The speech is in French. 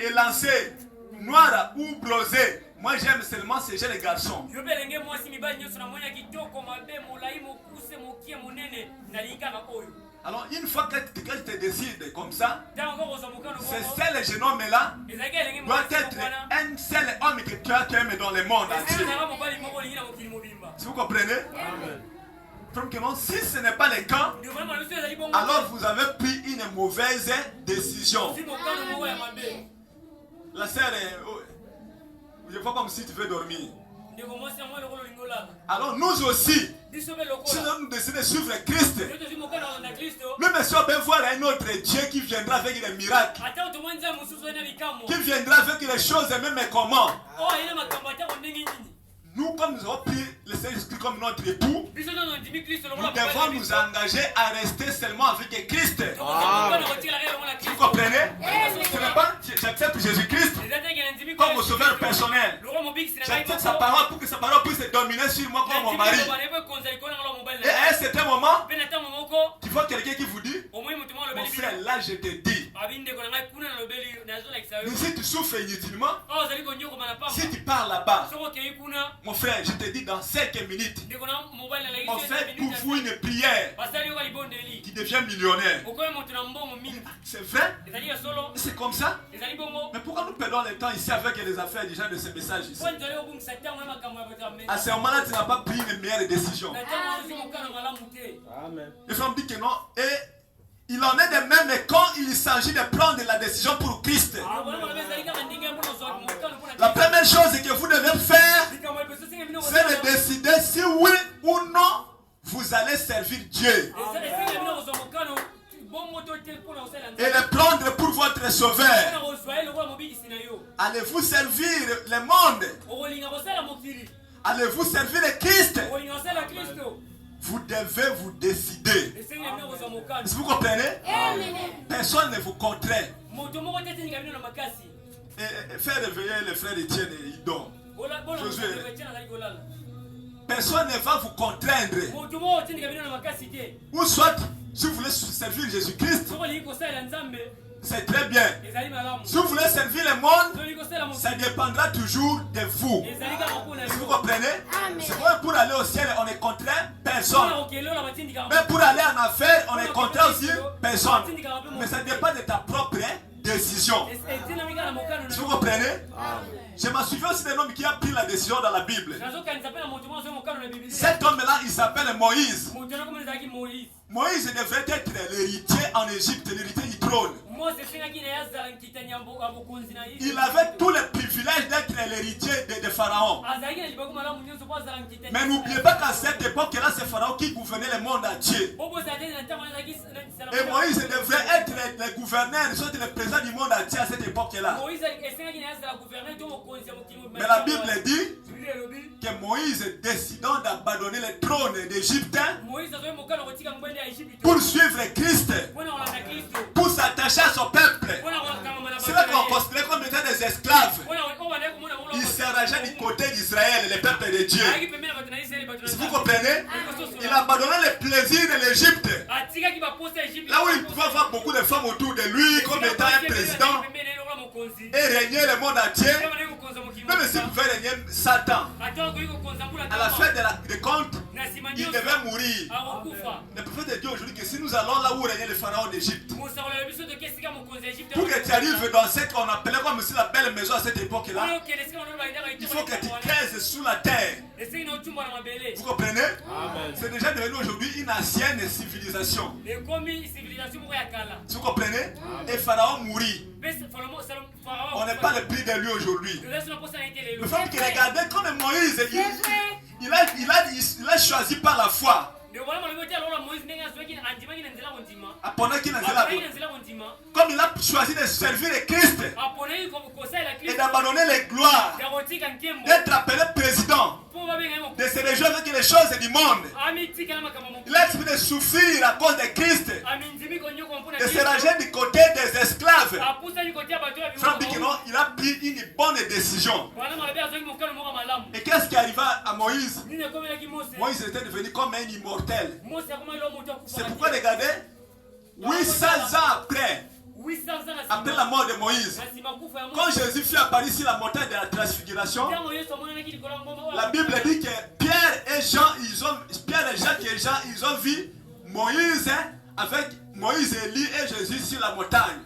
et lancé, noir ou bronzé. Moi j'aime seulement ces jeunes garçons. Alors une fois que tu te décides comme ça, c'est seul jeune homme là doit être un seul homme que tu as aimé dans le monde entier. Si vous comprenez? Amen. Donc, si ce n'est pas le cas, alors vous avez pris une mauvaise décision. La sœur, je vois comme si tu veux dormir. Alors nous aussi, si nous décidons de suivre Christ, nous ne sommes pas voir un autre Dieu qui viendra avec des miracles, qui viendra avec les choses même comment. Nous, comme nous avons pris le Seigneur Jésus comme notre époux, nous devons nous engager à rester seulement avec Christ. Vous comprenez? Ce n'est pas j'accepte Jésus-Christ comme mon sauveur personnel. J'accepte sa parole pour que sa parole puisse dominer sur moi comme mon mari. Et à un certain moment, tu vois quelqu'un qui vous dit, mon frère, là je te dis, si tu souffres inutilement, si tu pars là-bas, mon frère, je te dis dans 5 minutes, on fait pour vous une prière qui devient millionnaire. C'est vrai? C'est comme ça? Mais pourquoi nous perdons le temps ici avec les affaires déjà de ces messages ici? À ce moment-là, tu n'as pas pris une meilleure décision. Amen. Les femmes disent que non. Et il en est de même quand il s'agit de prendre la décision pour Christ. La première chose que vous devez faire, c'est de décider si oui ou non vous allez servir Dieu. Et le prendre pour votre sauveur. Allez-vous servir le monde? Allez-vous servir le Christ? Vous devez vous décider. Est-ce que vous comprenez? Personne ne vous contraint. Faire réveiller les frères Étienne et Idon. Personne ne va vous contraindre. Ou soit, si vous voulez servir Jésus-Christ, c'est très bien. Si vous voulez servir le monde, ça dépendra toujours de vous. Si vous comprenez? C'est vrai, pour aller au ciel, on ne contraint personne. Mais pour aller en affaires, on ne contraint aussi personne. Mais ça dépend de ta propre décision. Si vous comprenez? Je m'en souviens aussi d'un homme qui a pris la décision dans la Bible. Cet homme-là, il s'appelle Moïse. Moïse devrait être l'héritier en Égypte, l'héritier du trône. Il avait tous les privilèges d'être l'héritier de Pharaon. Mais n'oubliez pas qu'à cette époque-là, c'est Pharaon qui gouvernait le monde entier. Et Moïse devrait être le gouverneur, soit le président du monde entier à cette époque-là. Mais la Bible dit que Moïse, décidant d'abandonner le trône d'Égypte pour suivre Christ, pour s'attacher à son peuple, c'est là qu'on considère comme étant des esclaves. Il s'arrangeait du côté d'Israël, le peuple de Dieu. Si vous comprenez, il a abandonné le plaisir de l'Égypte, là où il pouvait avoir beaucoup de femmes autour de lui comme étant un président et régner le monde entier. Même s'il pouvait régner Satan, à la fin de compte, il devait mourir. Le prophète de Dieu aujourd'hui que si nous allons là où régnait le pharaon d'Égypte, pour que tu arrives dans ce qu'on appelait comme si la belle maison à cette époque-là, il faut que tu creuses sous la terre. Vous comprenez? C'est déjà devenu aujourd'hui une ancienne civilisation. Vous comprenez? Et Pharaon mourit. On n'est pas le prix de lui aujourd'hui. Le fait que regardez comme Moïse, il a choisi par la foi. Comme il a choisi de servir le Christ et d'abandonner les gloires, d'être appelé président, de se réjouir avec les choses du monde. Il a accepté de souffrir à cause de Christ, de se ranger du côté des esclaves. Il a pris une bonne décision. Et qu'est-ce qui arriva à Moïse? Moïse était devenu comme un immortel. C'est pourquoi regardez, 800 ans après, après la mort de Moïse, quand Jésus fut apparu sur la montagne de la transfiguration, la Bible dit que Pierre et Jacques et Jean, ils ont vu Moïse avec Moïse, Élie et Jésus sur la montagne.